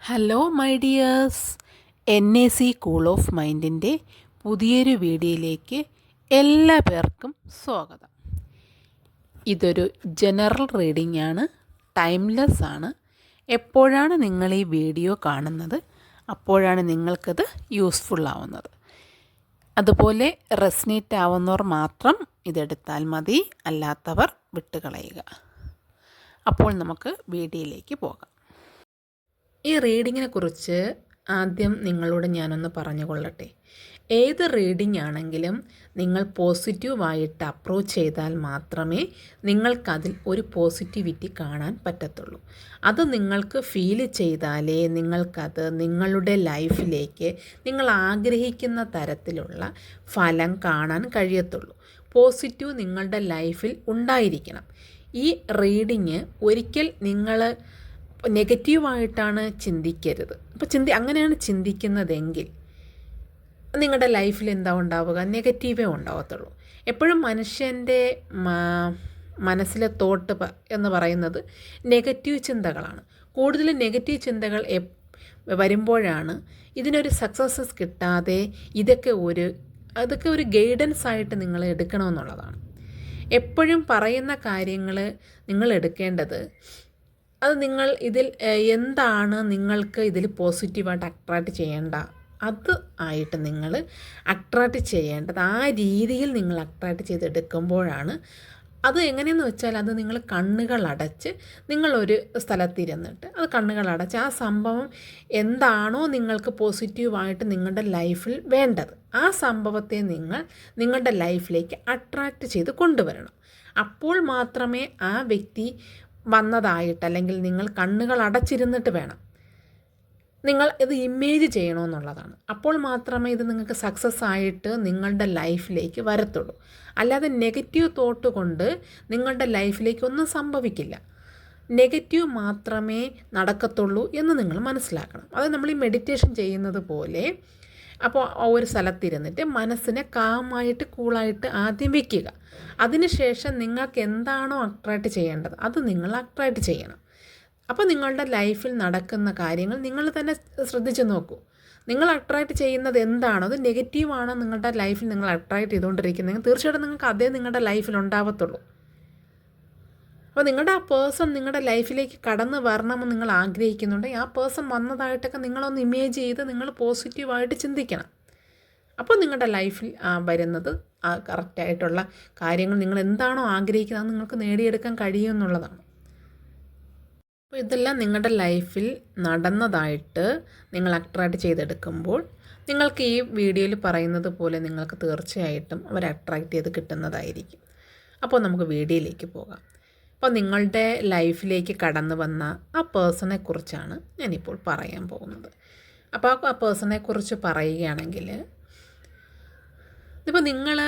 Hello my dears, NAC cool of മൈൻഡിൻ്റെ പുതിയൊരു വീഡിയോയിലേക്ക് എല്ലാ പേർക്കും സ്വാഗതം. ഇതൊരു ജനറൽ റീഡിംഗ് ആണ്, ടൈംലെസ് ആണ്. എപ്പോഴാണ് നിങ്ങൾ ഈ വീഡിയോ കാണുന്നത് അപ്പോഴാണ് നിങ്ങൾക്കത് യൂസ്ഫുൾ ആവുന്നത്. അതുപോലെ റെസനേറ്റ് ആവുന്നവർ മാത്രം ഇതെടുത്താൽ മതി, അല്ലാത്തവർ വിട്ടുകളയുക. അപ്പോൾ നമുക്ക് വീഡിയോയിലേക്ക് പോകാം. ഈ റീഡിങ്ങിനെ കുറിച്ച് ആദ്യം നിങ്ങളോട് ഞാനൊന്ന് പറഞ്ഞുകൊള്ളട്ടെ. ഏത് റീഡിംഗ് ആണെങ്കിലും നിങ്ങൾ പോസിറ്റീവായിട്ട് അപ്രോച്ച് ചെയ്താൽ മാത്രമേ നിങ്ങൾക്കതിൽ ഒരു പോസിറ്റിവിറ്റി കാണാൻ പറ്റത്തുള്ളൂ. അത് നിങ്ങൾക്ക് ഫീൽ ചെയ്താലേ നിങ്ങൾക്കത് നിങ്ങളുടെ ലൈഫിലേക്ക് നിങ്ങൾ ആഗ്രഹിക്കുന്ന തരത്തിലുള്ള ഫലം കാണാൻ കഴിയത്തുള്ളൂ. പോസിറ്റീവ് നിങ്ങളുടെ ലൈഫിൽ ഉണ്ടായിരിക്കണം. ഈ റീഡിങ് ഒരിക്കൽ നിങ്ങൾ നെഗറ്റീവായിട്ടാണ് ചിന്തിക്കരുത്. അപ്പോൾ അങ്ങനെയാണ് ചിന്തിക്കുന്നതെങ്കിൽ നിങ്ങളുടെ ലൈഫിൽ എന്താ ഉണ്ടാവുക? നെഗറ്റീവേ ഉണ്ടാവത്തുള്ളൂ. എപ്പോഴും മനുഷ്യൻ്റെ മനസ്സിലെ തോട്ട് എന്ന് പറയുന്നത് നെഗറ്റീവ് ചിന്തകളാണ്. കൂടുതൽ നെഗറ്റീവ് ചിന്തകൾ വരുമ്പോഴാണ് ഇതിനൊരു സക്സസ് കിട്ടാതെ അതൊക്കെ ഒരു ഗൈഡൻസ് ആയിട്ട് നിങ്ങൾ എടുക്കണമെന്നുള്ളതാണ്. എപ്പോഴും പറയുന്ന കാര്യങ്ങൾ നിങ്ങൾ എടുക്കേണ്ടത് അത് നിങ്ങൾ ഇതിൽ എന്താണ് നിങ്ങൾക്ക് ഇതിൽ പോസിറ്റീവായിട്ട് അട്രാക്റ്റ് ചെയ്യേണ്ട അത് ആയിട്ട് നിങ്ങൾ അട്രാക്റ്റ് ചെയ്യേണ്ടത്. ആ രീതിയിൽ നിങ്ങൾ അട്രാക്റ്റ് ചെയ്തെടുക്കുമ്പോഴാണ് അത് എങ്ങനെയെന്ന് വെച്ചാൽ അത് നിങ്ങൾ കണ്ണുകളടച്ച് നിങ്ങളൊരു സ്ഥലത്തിരുന്നിട്ട് അത് കണ്ണുകളടച്ച് ആ സംഭവം എന്താണോ നിങ്ങൾക്ക് പോസിറ്റീവായിട്ട് നിങ്ങളുടെ ലൈഫിൽ വേണ്ടത് ആ സംഭവത്തെ നിങ്ങൾ നിങ്ങളുടെ ലൈഫിലേക്ക് അട്രാക്റ്റ് ചെയ്ത് കൊണ്ടുവരണം. അപ്പോൾ മാത്രമേ ആ വ്യക്തി വന്നതായിട്ട് അല്ലെങ്കിൽ നിങ്ങൾ കണ്ണുകൾ അടച്ചിരുന്നിട്ട് വേണം നിങ്ങൾ ഇത് ഇമേജ് ചെയ്യണമെന്നുള്ളതാണ്. അപ്പോൾ മാത്രമേ ഇത് നിങ്ങൾക്ക് സക്സസ് ആയിട്ട് നിങ്ങളുടെ ലൈഫിലേക്ക് വരത്തുള്ളൂ. അല്ലാതെ നെഗറ്റീവ് തോട്ട് കൊണ്ട് നിങ്ങളുടെ ലൈഫിലേക്ക് ഒന്നും സംഭവിക്കില്ല. നെഗറ്റീവ് മാത്രമേ നടക്കത്തുള്ളൂ എന്ന് നിങ്ങൾ മനസ്സിലാക്കണം. അത് നമ്മൾ ഈ മെഡിറ്റേഷൻ ചെയ്യുന്നത് പോലെ അപ്പോൾ ഒരു സ്ഥലത്തിരുന്നിട്ട് മനസ്സിനെ കാമായിട്ട് കൂളായിട്ട് ആദ്യം വയ്ക്കുക. അതിനുശേഷം നിങ്ങൾക്ക് എന്താണോ അട്രാക്റ്റ് ചെയ്യേണ്ടത് അത് നിങ്ങൾ അട്രാക്റ്റ് ചെയ്യണം. അപ്പോൾ നിങ്ങളുടെ ലൈഫിൽ നടക്കുന്ന കാര്യങ്ങൾ നിങ്ങൾ തന്നെ ശ്രദ്ധിച്ച് നോക്കൂ. നിങ്ങൾ അട്രാക്റ്റ് ചെയ്യുന്നത് എന്താണോ അത് നെഗറ്റീവാണ് നിങ്ങളുടെ ലൈഫിൽ നിങ്ങൾ അട്രാക്റ്റ് ചെയ്തുകൊണ്ടിരിക്കുന്നതെങ്കിൽ തീർച്ചയായിട്ടും നിങ്ങൾക്ക് അതേ നിങ്ങളുടെ ലൈഫിൽ ഉണ്ടാവത്തുള്ളൂ. അപ്പോൾ നിങ്ങളുടെ ആ പേഴ്സൺ നിങ്ങളുടെ ലൈഫിലേക്ക് കടന്നു വരണമെന്ന് നിങ്ങൾ ആഗ്രഹിക്കുന്നുണ്ടെങ്കിൽ ആ പേഴ്സൺ വന്നതായിട്ടൊക്കെ നിങ്ങളൊന്ന് ഇമേജ് ചെയ്ത് നിങ്ങൾ പോസിറ്റീവായിട്ട് ചിന്തിക്കണം. അപ്പോൾ നിങ്ങളുടെ ലൈഫിൽ വരുന്നത് ആ കറക്റ്റായിട്ടുള്ള കാര്യങ്ങൾ നിങ്ങൾ എന്താണോ ആഗ്രഹിക്കുന്നത് അത് നിങ്ങൾക്ക് നേടിയെടുക്കാൻ കഴിയുമെന്നുള്ളതാണ്. അപ്പോൾ ഇതെല്ലാം നിങ്ങളുടെ ലൈഫിൽ നടന്നതായിട്ട് നിങ്ങൾ അട്രാക്റ്റ് ചെയ്തെടുക്കുമ്പോൾ നിങ്ങൾക്ക് ഈ വീഡിയോയിൽ പറയുന്നത് പോലെ നിങ്ങൾക്ക് തീർച്ചയായിട്ടും അവർ അട്രാക്റ്റ് ചെയ്ത് കിട്ടുന്നതായിരിക്കും. അപ്പോൾ നമുക്ക് വീഡിയോയിലേക്ക് പോകാം. അപ്പോൾ നിങ്ങളുടെ ലൈഫിലേക്ക് കടന്നു വന്ന ആ പേഴ്സണെ കുറിച്ചാണ് ഞാനിപ്പോൾ പറയാൻ പോകുന്നത്. അപ്പോൾ ആ പേഴ്സണെക്കുറിച്ച് പറയുകയാണെങ്കിൽ ഇപ്പോൾ നിങ്ങൾ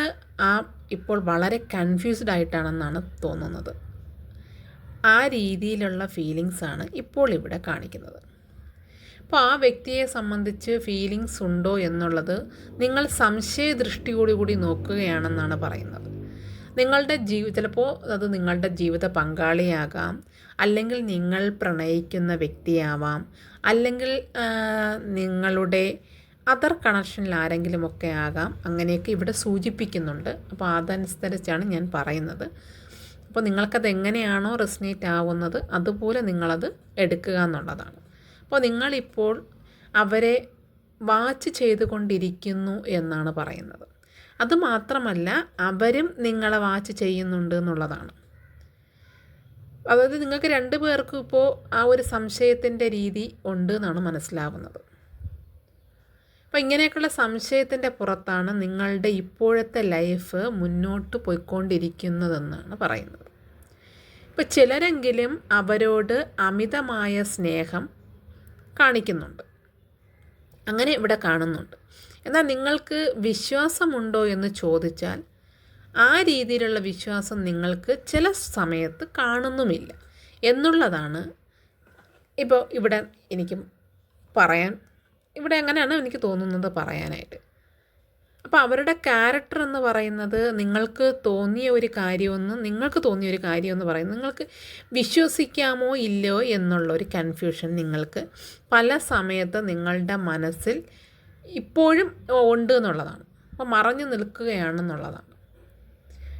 ഇപ്പോൾ വളരെ കൺഫ്യൂസ്ഡ് ആയിട്ടാണെന്നാണ് തോന്നുന്നത്. ആ രീതിയിലുള്ള ഫീലിങ്സാണ് ഇപ്പോൾ ഇവിടെ കാണിക്കുന്നത്. അപ്പോൾ ആ വ്യക്തിയെ സംബന്ധിച്ച് ഫീലിങ്സ് ഉണ്ടോ എന്നുള്ളത് നിങ്ങൾ സംശയദൃഷ്ടിയോടുകൂടി നോക്കുകയാണെന്നാണ് പറയുന്നത്. നിങ്ങളുടെ ചിലപ്പോൾ അത് നിങ്ങളുടെ ജീവിത പങ്കാളിയാകാം, അല്ലെങ്കിൽ നിങ്ങൾ പ്രണയിക്കുന്ന വ്യക്തിയാവാം, അല്ലെങ്കിൽ നിങ്ങളുടെ അതർ കണക്ഷനിൽ ആരെങ്കിലുമൊക്കെ ആകാം. അങ്ങനെയൊക്കെ ഇവിടെ സൂചിപ്പിക്കുന്നുണ്ട്. അപ്പോൾ അതനുസരിച്ചാണ് ഞാൻ പറയുന്നത്. അപ്പോൾ നിങ്ങൾക്കത് എങ്ങനെയാണോ റെസനേറ്റ് ആവുന്നത് അതുപോലെ നിങ്ങളത് എടുക്കുക എന്നുള്ളതാണ്. അപ്പോൾ നിങ്ങളിപ്പോൾ അവരെ വാച്ച് ചെയ്തുകൊണ്ടിരിക്കുന്നു എന്നാണ് പറയുന്നത്. അതുമാത്രമല്ല അവരും നിങ്ങളെ വാച്ച് ചെയ്യുന്നുണ്ട് എന്നുള്ളതാണ്. അതായത് നിങ്ങൾക്ക് രണ്ടു പേർക്കും ഇപ്പോൾ ആ ഒരു സംശയത്തിൻ്റെ രീതി ഉണ്ട് എന്നാണ് മനസ്സിലാവുന്നത്. അപ്പോൾ ഇങ്ങനെയൊക്കെയുള്ള സംശയത്തിൻ്റെ പുറത്താണ് നിങ്ങളുടെ ഇപ്പോഴത്തെ ലൈഫ് മുന്നോട്ട് പോയിക്കൊണ്ടിരിക്കുന്നതെന്നാണ് പറയുന്നത്. ഇപ്പോൾ ചിലരെങ്കിലും അവരോട് അമിതമായ സ്നേഹം കാണിക്കുന്നുണ്ട്, അങ്ങനെ ഇവിടെ കാണുന്നുണ്ട്. എന്നാൽ നിങ്ങൾക്ക് വിശ്വാസമുണ്ടോ എന്ന് ചോദിച്ചാൽ ആ രീതിയിലുള്ള വിശ്വാസം നിങ്ങൾക്ക് ചില സമയത്ത് കാണുന്നുമില്ല എന്നുള്ളതാണ് ഇപ്പോൾ ഇവിടെ എനിക്ക് പറയാൻ, ഇവിടെ അങ്ങനെയാണ് എനിക്ക് തോന്നുന്നത് പറയാനായിട്ട്. അപ്പോൾ അവരുടെ ക്യാരക്ടർ എന്ന് പറയുന്നത് നിങ്ങൾക്ക് തോന്നിയ ഒരു കാര്യമെന്ന് പറയുന്നത് നിങ്ങൾക്ക് വിശ്വസിക്കാമോ ഇല്ലയോ എന്നുള്ളൊരു കൺഫ്യൂഷൻ നിങ്ങൾക്ക് പല സമയത്ത് നിങ്ങളുടെ മനസ്സിൽ ഇപ്പോഴും ഉണ്ട് എന്നുള്ളതാണ്. അപ്പോൾ മറഞ്ഞു നിൽക്കുകയാണെന്നുള്ളതാണ്.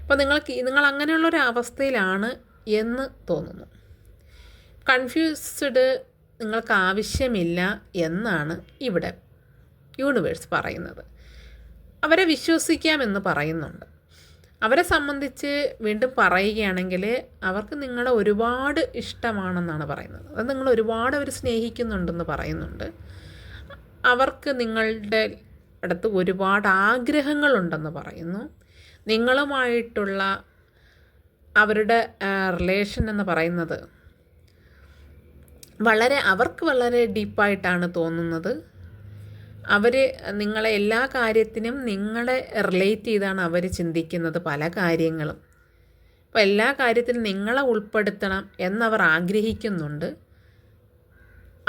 അപ്പോൾ നിങ്ങൾ അങ്ങനെയുള്ളൊരു അവസ്ഥയിലാണ് എന്ന് തോന്നുന്നു. കൺഫ്യൂസ്ഡ് നിങ്ങൾക്ക് ആവശ്യമില്ല എന്നാണ് ഇവിടെ യൂണിവേഴ്സ് പറയുന്നത്. അവരെ വിശ്വസിക്കാമെന്ന് പറയുന്നുണ്ട്. അവരെ സംബന്ധിച്ച് വീണ്ടും പറയുകയാണെങ്കിൽ അവർക്ക് നിങ്ങളെ ഒരുപാട് ഇഷ്ടമാണെന്നാണ് പറയുന്നത്. അത് നിങ്ങൾ ഒരുപാട് അവർ സ്നേഹിക്കുന്നുണ്ടെന്ന് പറയുന്നുണ്ട്. അവർക്ക് നിങ്ങളുടെ അടുത്ത് ഒരുപാട് ആഗ്രഹങ്ങളുണ്ടെന്ന് പറയുന്നു. നിങ്ങളുമായിട്ടുള്ള അവരുടെ റിലേഷൻ എന്ന് പറയുന്നത് അവർക്ക് വളരെ ഡീപ്പായിട്ടാണ് തോന്നുന്നത്. അവർ നിങ്ങളെ എല്ലാ കാര്യത്തിനും നിങ്ങളെ റിലേറ്റ് ചെയ്താണ് അവർ ചിന്തിക്കുന്നത് പല കാര്യങ്ങളും. അപ്പോൾ എല്ലാ കാര്യത്തിലും നിങ്ങളെ ഉൾപ്പെടുത്തണം എന്നവർ ആഗ്രഹിക്കുന്നുണ്ട്.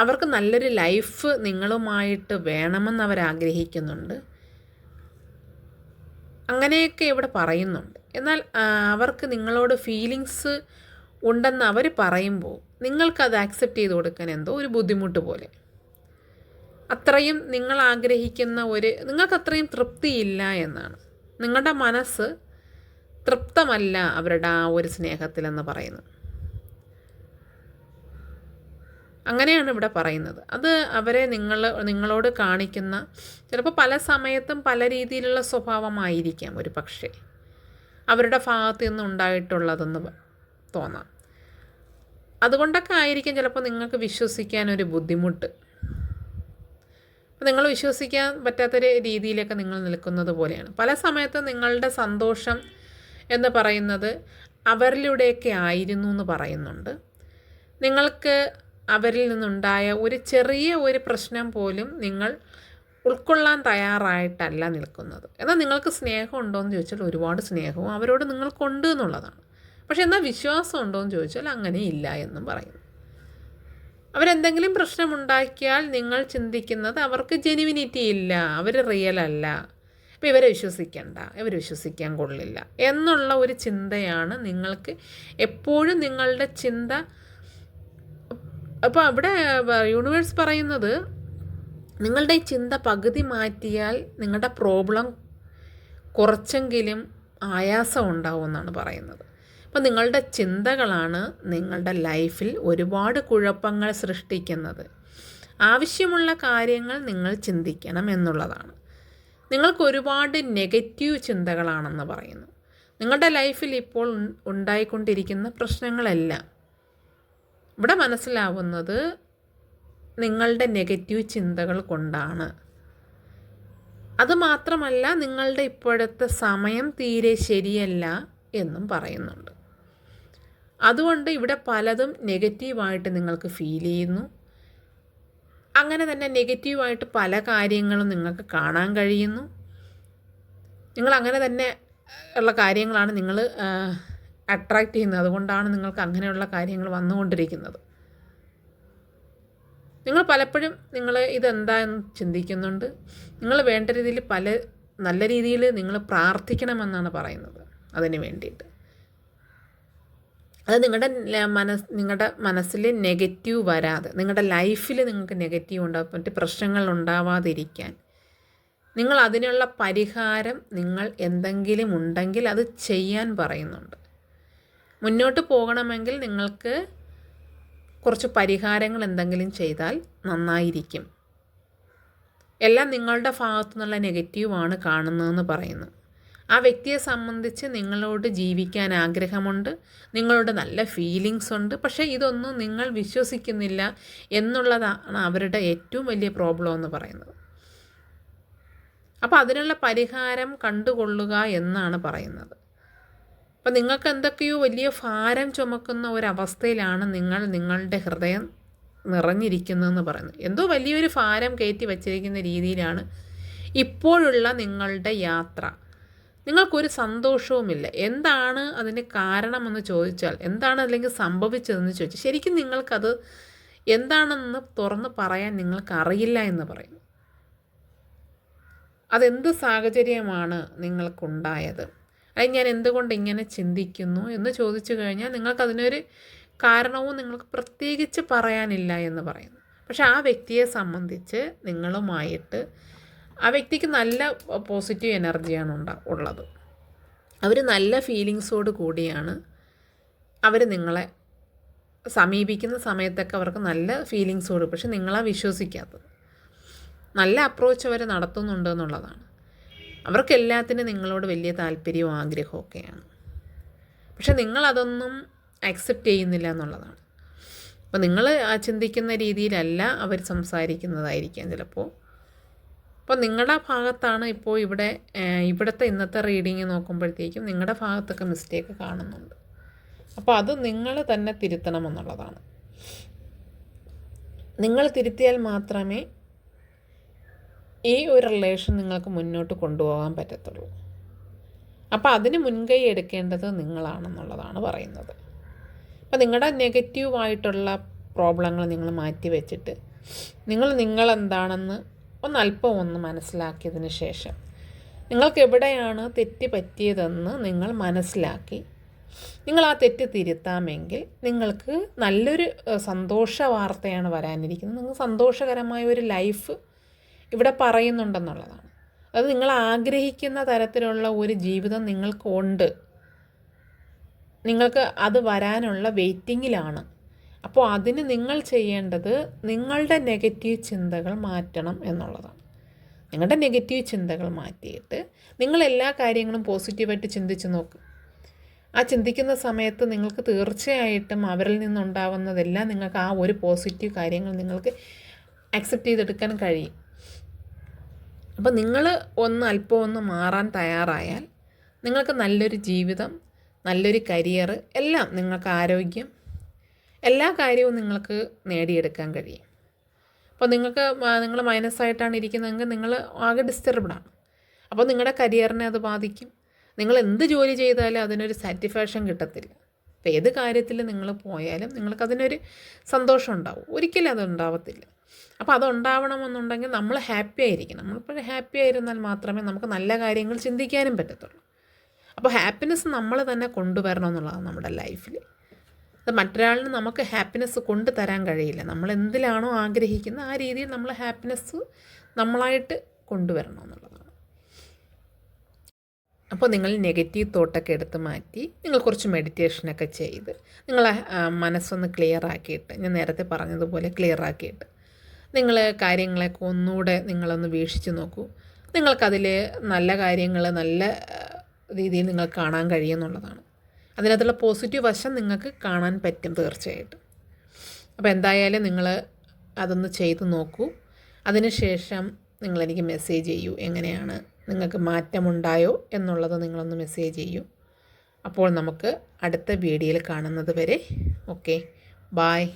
അവർക്ക് നല്ലൊരു ലൈഫ് നിങ്ങളുമായിട്ട് വേണമെന്ന് അവർ ആഗ്രഹിക്കുന്നുണ്ട്. അങ്ങനെയൊക്കെ ഇവിടെ പറയുന്നുണ്ട്. എന്നാൽ അവർക്ക് നിങ്ങളോട് ഫീലിങ്സ് ഉണ്ടെന്ന് അവർ പറയുമ്പോൾ നിങ്ങൾക്കത് ആക്സെപ്റ്റ് ചെയ്ത് കൊടുക്കാൻ എന്തോ ഒരു ബുദ്ധിമുട്ട് പോലെ. അത്രയും നിങ്ങൾ ആഗ്രഹിക്കുന്ന നിങ്ങൾക്ക് അത്രയും തൃപ്തിയില്ല എന്നാണ്. നിങ്ങളുടെ മനസ്സ് തൃപ്തമല്ല അവരുടെ ആ ഒരു സ്നേഹത്തിലെന്ന് പറയുന്നു. അങ്ങനെയാണ് ഇവിടെ പറയുന്നത്. അത് അവരെ നിങ്ങളോട് കാണിക്കുന്ന ചിലപ്പോൾ പല സമയത്തും പല രീതിയിലുള്ള സ്വഭാവമായിരിക്കാം ഒരു പക്ഷേ അവരുടെ ഭാഗത്തു നിന്ന് ഉണ്ടായിട്ടുള്ളതെന്ന് തോന്നാം. അതുകൊണ്ടൊക്കെ ആയിരിക്കും ചിലപ്പോൾ നിങ്ങൾക്ക് വിശ്വസിക്കാനൊരു ബുദ്ധിമുട്ട്. നിങ്ങൾ വിശ്വസിക്കാൻ പറ്റാത്തൊരു രീതിയിലൊക്കെ നിങ്ങൾ നിൽക്കുന്നത് പോലെയാണ്. പല സമയത്തും നിങ്ങളുടെ സന്തോഷം എന്ന് പറയുന്നത് അവരിലൂടെയൊക്കെ ആയിരുന്നു എന്ന് പറയുന്നുണ്ട്. നിങ്ങൾക്ക് അവരിൽ നിന്നുണ്ടായ ഒരു ചെറിയ ഒരു പ്രശ്നം പോലും നിങ്ങൾ ഉൾക്കൊള്ളാൻ തയ്യാറായിട്ടല്ല നിൽക്കുന്നത്. എന്നാൽ നിങ്ങൾക്ക് സ്നേഹം ഉണ്ടോയെന്ന് ചോദിച്ചാൽ ഒരുപാട് സ്നേഹവും അവരോട് നിങ്ങൾക്കുണ്ട് എന്നുള്ളതാണ്. പക്ഷേ എന്നാൽ വിശ്വാസം ഉണ്ടോയെന്ന് ചോദിച്ചാൽ അങ്ങനെ ഇല്ല എന്നും പറയുന്നു. അവരെന്തെങ്കിലും പ്രശ്നമുണ്ടാക്കിയാൽ നിങ്ങൾ ചിന്തിക്കുന്നത് അവർക്ക് ജെനുവിനിറ്റി ഇല്ല, അവർ റിയൽ അല്ല, അപ്പോൾ ഇവരെ വിശ്വസിക്കണ്ട, ഇവർ വിശ്വസിക്കാൻ കൊള്ളില്ല എന്നുള്ള ഒരു ചിന്തയാണ് നിങ്ങൾക്ക് എപ്പോഴും നിങ്ങളുടെ ചിന്ത. അപ്പോൾ അവിടെ യൂണിവേഴ്സ് പറയുന്നത് നിങ്ങളുടെ ഈ ചിന്ത പകുതി മാറ്റിയാൽ നിങ്ങളുടെ പ്രോബ്ലം കുറച്ചെങ്കിലും ആയാസം ഉണ്ടാവുമെന്നാണ് പറയുന്നത്. അപ്പോൾ നിങ്ങളുടെ ചിന്തകളാണ് നിങ്ങളുടെ ലൈഫിൽ ഒരുപാട് കുഴപ്പങ്ങൾ സൃഷ്ടിക്കുന്നത്. ആവശ്യമുള്ള കാര്യങ്ങൾ നിങ്ങൾ ചിന്തിക്കണം എന്നുള്ളതാണ്. നിങ്ങൾക്ക് ഒരുപാട് നെഗറ്റീവ് ചിന്തകളാണെന്ന് പറയുന്നു. നിങ്ങളുടെ ലൈഫിൽ ഇപ്പോൾ ഉണ്ടായിക്കൊണ്ടിരിക്കുന്ന പ്രശ്നങ്ങളെല്ലാം ഇവിടെ മനസ്സിലാവുന്നത് നിങ്ങളുടെ നെഗറ്റീവ് ചിന്തകൾ കൊണ്ടാണ്. അതുമാത്രമല്ല നിങ്ങളുടെ ഇപ്പോഴത്തെ സമയം തീരെ ശരിയല്ല എന്നും പറയുന്നുണ്ട്. അതുകൊണ്ട് ഇവിടെ പലതും നെഗറ്റീവായിട്ട് നിങ്ങൾക്ക് ഫീൽ ചെയ്യുന്നു. അങ്ങനെ തന്നെ നെഗറ്റീവായിട്ട് പല കാര്യങ്ങളും നിങ്ങൾക്ക് കാണാൻ കഴിയുന്നു. നിങ്ങൾ അങ്ങനെ തന്നെ ഉള്ള കാര്യങ്ങളാണ് നിങ്ങൾ അട്രാക്റ്റ് ചെയ്യുന്നത്. അതുകൊണ്ടാണ് നിങ്ങൾക്ക് അങ്ങനെയുള്ള കാര്യങ്ങൾ വന്നുകൊണ്ടിരിക്കുന്നത്. നിങ്ങൾ പലപ്പോഴും ഇതെന്താണെന്ന് ചിന്തിക്കുന്നുണ്ട്. നിങ്ങൾ വേണ്ട രീതിയിൽ നല്ല രീതിയിൽ നിങ്ങൾ പ്രാർത്ഥിക്കണമെന്നാണ് പറയുന്നത് അതിന് വേണ്ടിയിട്ട്. അത് നിങ്ങളുടെ മനസ്സിൽ നെഗറ്റീവ് വരാതെ, നിങ്ങളുടെ ലൈഫിൽ നിങ്ങൾക്ക് നെഗറ്റീവ് ഉണ്ടാകും, മറ്റ് പ്രശ്നങ്ങൾ ഉണ്ടാവാതിരിക്കാൻ നിങ്ങൾ അതിനുള്ള പരിഹാരം നിങ്ങൾ എന്തെങ്കിലും ഉണ്ടെങ്കിൽ അത് ചെയ്യാൻ പറയുന്നുണ്ട്. മുന്നോട്ട് പോകണമെങ്കിൽ നിങ്ങൾക്ക് കുറച്ച് പരിഹാരങ്ങൾ എന്തെങ്കിലും ചെയ്താൽ നന്നായിരിക്കും. എല്ലാം നിങ്ങളുടെ ഭാഗത്തു നിന്നുള്ള നെഗറ്റീവാണ് കാണുന്നതെന്ന് പറയുന്നു. ആ വ്യക്തിയെ സംബന്ധിച്ച് നിങ്ങളോട് ജീവിക്കാൻ ആഗ്രഹമുണ്ട്, നിങ്ങളോട് നല്ല ഫീലിങ്സ് ഉണ്ട്, പക്ഷേ ഇതൊന്നും നിങ്ങൾ വിശ്വസിക്കുന്നില്ല എന്നുള്ളതാണ് അവരുടെ ഏറ്റവും വലിയ പ്രോബ്ലം എന്ന് പറയുന്നത്. അപ്പോൾ അതിനുള്ള പരിഹാരം കണ്ടുകൊള്ളുക എന്നാണ് പറയുന്നത്. അപ്പം നിങ്ങൾക്ക് എന്തൊക്കെയോ വലിയ ഭാരം ചുമക്കുന്ന ഒരവസ്ഥയിലാണ് നിങ്ങളുടെ ഹൃദയം നിറഞ്ഞിരിക്കുന്നതെന്ന് പറയുന്നത്. എന്തോ വലിയൊരു ഭാരം കയറ്റി വച്ചിരിക്കുന്ന രീതിയിലാണ് ഇപ്പോഴുള്ള നിങ്ങളുടെ യാത്ര. നിങ്ങൾക്കൊരു സന്തോഷവുമില്ല. എന്താണ് അതിന് കാരണമെന്ന് ചോദിച്ചാൽ, എന്താണ് അല്ലെങ്കിൽ സംഭവിച്ചതെന്ന് ചോദിച്ചാൽ ശരിക്കും നിങ്ങൾക്കത് എന്താണെന്ന് തുറന്ന് പറയാൻ നിങ്ങൾക്കറിയില്ല എന്ന് പറയുന്നു. അതെന്ത് സാഹചര്യമാണ് നിങ്ങൾക്കുണ്ടായത്, അത് ഞാൻ എന്തുകൊണ്ട് ഇങ്ങനെ ചിന്തിക്കുന്നു എന്ന് ചോദിച്ചു കഴിഞ്ഞാൽ നിങ്ങൾക്കതിനൊരു കാരണവും നിങ്ങൾക്ക് പ്രത്യേകിച്ച് പറയാനില്ല എന്ന് പറയുന്നു. പക്ഷെ ആ വ്യക്തിയെ സംബന്ധിച്ച് നിങ്ങളുമായിട്ട് ആ വ്യക്തിക്ക് നല്ല പോസിറ്റീവ് എനർജിയാണ് ഉള്ളത്. അവർ നല്ല ഫീലിങ്സോട് കൂടിയാണ് അവർ നിങ്ങളെ സമീപിക്കുന്ന സമയത്തൊക്കെ അവർക്ക് നല്ല ഫീലിങ്സോട്, പക്ഷെ നിങ്ങളാ വിശ്വസിക്കാത്തത്. നല്ല അപ്രോച്ച് അവർ നടത്തുന്നുണ്ട് എന്നുള്ളതാണ്. അവർക്കെല്ലാത്തിനും നിങ്ങളോട് വലിയ താല്പര്യവും ആഗ്രഹമൊക്കെയാണ്. പക്ഷെ നിങ്ങളതൊന്നും അക്സെപ്റ്റ് ചെയ്യുന്നില്ല എന്നുള്ളതാണ്. അപ്പോൾ നിങ്ങൾ ചിന്തിക്കുന്ന രീതിയിലല്ല അവർ സംസാരിക്കുന്നതായിരിക്കാം ചിലപ്പോൾ. അപ്പോൾ നിങ്ങളുടെ ഭാഗത്താണ് ഇപ്പോൾ ഇവിടുത്തെ ഇന്നത്തെ റീഡിങ് നോക്കുമ്പോഴത്തേക്കും നിങ്ങളുടെ ഭാഗത്തൊക്കെ മിസ്റ്റേക്ക് കാണുന്നുണ്ട്. അപ്പോൾ അത് നിങ്ങൾ തന്നെ തിരുത്തണമെന്നുള്ളതാണ്. നിങ്ങൾ തിരുത്തിയാൽ മാത്രമേ ഈ ഒരു റിലേഷൻ നിങ്ങൾക്ക് മുന്നോട്ട് കൊണ്ടുപോകാൻ പറ്റത്തുള്ളൂ. അപ്പോൾ അതിന് മുൻകൈ എടുക്കേണ്ടത് നിങ്ങളാണെന്നുള്ളതാണ് പറയുന്നത്. അപ്പോൾ നിങ്ങളുടെ നെഗറ്റീവായിട്ടുള്ള പ്രോബ്ലങ്ങൾ നിങ്ങൾ മാറ്റി വെച്ചിട്ട് നിങ്ങളെന്താണെന്ന് ഒന്ന് മനസ്സിലാക്കിയതിന് ശേഷം നിങ്ങൾക്ക് എവിടെയാണ് തെറ്റ് പറ്റിയതെന്ന് നിങ്ങൾ മനസ്സിലാക്കി നിങ്ങൾ ആ തെറ്റ് തിരുത്താമെങ്കിൽ നിങ്ങൾക്ക് നല്ലൊരു സന്തോഷ വാർത്തയാണ് വരാനിരിക്കുന്നത്. നിങ്ങൾക്ക് സന്തോഷകരമായ ഒരു ലൈഫ് ഇവിടെ പറയുന്നുണ്ടെന്നുള്ളതാണ്. അത് നിങ്ങൾ ആഗ്രഹിക്കുന്ന തരത്തിലുള്ള ഒരു ജീവിതം നിങ്ങൾക്കുണ്ട്. നിങ്ങൾക്ക് അത് വരാനുള്ള വെയിറ്റിങ്ങിലാണ്. അപ്പോൾ അതിന് നിങ്ങൾ ചെയ്യേണ്ടത് നിങ്ങളുടെ നെഗറ്റീവ് ചിന്തകൾ മാറ്റണം എന്നുള്ളതാണ്. നിങ്ങളുടെ നെഗറ്റീവ് ചിന്തകൾ മാറ്റിയിട്ട് നിങ്ങൾ എല്ലാ കാര്യങ്ങളും പോസിറ്റീവായിട്ട് ചിന്തിച്ച് നോക്കും. ആ ചിന്തിക്കുന്ന സമയത്ത് നിങ്ങൾക്ക് തീർച്ചയായിട്ടും അവരിൽ നിന്നുണ്ടാവുന്നതെല്ലാം നിങ്ങൾക്ക് ആ ഒരു പോസിറ്റീവ് കാര്യങ്ങൾ നിങ്ങൾക്ക് അക്സെപ്റ്റ് ചെയ്തെടുക്കാൻ കഴിയും. അപ്പോൾ നിങ്ങൾ ഒന്ന് മാറാൻ തയ്യാറായാൽ നിങ്ങൾക്ക് നല്ലൊരു ജീവിതം, നല്ലൊരു കരിയർ, എല്ലാം നിങ്ങൾക്ക് ആരോഗ്യം, എല്ലാ കാര്യവും നിങ്ങൾക്ക് നേടിയെടുക്കാൻ കഴിയും. അപ്പോൾ നിങ്ങൾ മൈനസായിട്ടാണ് ഇരിക്കുന്നതെങ്കിൽ നിങ്ങൾ ആകെ ഡിസ്റ്റർബ്ഡാണ്. അപ്പോൾ നിങ്ങളുടെ കരിയറിനെ അത് ബാധിക്കും. നിങ്ങൾ എന്ത് ജോലി ചെയ്താലും അതിനൊരു സാറ്റിസ്ഫാക്ഷൻ കിട്ടത്തില്ല. അപ്പോൾ ഏത് കാര്യത്തിൽ നിങ്ങൾ പോയാലും നിങ്ങൾക്കതിനൊരു സന്തോഷം ഉണ്ടാവും. ഒരിക്കലും അതുണ്ടാവത്തില്ല. അപ്പോൾ അതുണ്ടാവണമെന്നുണ്ടെങ്കിൽ നമ്മൾ ഹാപ്പി ആയിരിക്കണം. നമ്മളിപ്പോൾ ഹാപ്പി ആയിരുന്നാൽ മാത്രമേ നമുക്ക് നല്ല കാര്യങ്ങൾ ചിന്തിക്കാനും പറ്റത്തുള്ളൂ. അപ്പോൾ ഹാപ്പിനെസ് നമ്മൾ തന്നെ കൊണ്ടുവരണം എന്നുള്ളതാണ് നമ്മുടെ ലൈഫിൽ. അത് മറ്റൊരാളിന് നമുക്ക് ഹാപ്പിനെസ് കൊണ്ടുതരാൻ കഴിയില്ല. നമ്മൾ എന്തിലാണോ ആഗ്രഹിക്കുന്നത് ആ രീതിയിൽ നമ്മൾ ഹാപ്പിനെസ് നമ്മളായിട്ട് കൊണ്ടുവരണം എന്നുള്ളതാണ്. അപ്പോൾ നിങ്ങൾ നെഗറ്റീവ് തോട്ടൊക്കെ എടുത്ത് മാറ്റി നിങ്ങൾ കുറച്ച് മെഡിറ്റേഷനൊക്കെ ചെയ്ത് നിങ്ങളെ മനസ്സൊന്ന് ക്ലിയർ ആക്കിയിട്ട്, ഞാൻ നേരത്തെ പറഞ്ഞതുപോലെ ക്ലിയർ ആക്കിയിട്ട് നിങ്ങൾ കാര്യങ്ങളൊക്കെ ഒന്നുകൂടെ നിങ്ങളൊന്ന് വീക്ഷിച്ച് നോക്കൂ. നിങ്ങൾക്കതിൽ നല്ല കാര്യങ്ങൾ നല്ല രീതിയിൽ നിങ്ങൾക്ക് കാണാൻ കഴിയുമെന്നുള്ളതാണ്. അതിനകത്തുള്ള പോസിറ്റീവ് വശം നിങ്ങൾക്ക് കാണാൻ പറ്റും തീർച്ചയായിട്ടും. അപ്പോൾ എന്തായാലും നിങ്ങൾ അതൊന്ന് ചെയ്ത് നോക്കൂ. അതിനുശേഷം നിങ്ങളെനിക്ക് മെസ്സേജ് ചെയ്യൂ, എങ്ങനെയാണ് നിങ്ങൾക്ക് മാറ്റമുണ്ടായോ എന്നുള്ളത് നിങ്ങളൊന്ന് മെസ്സേജ് ചെയ്യൂ. അപ്പോൾ നമുക്ക് അടുത്ത വീഡിയോയിൽ കാണുന്നത് വരെ ഓക്കെ, ബായ്.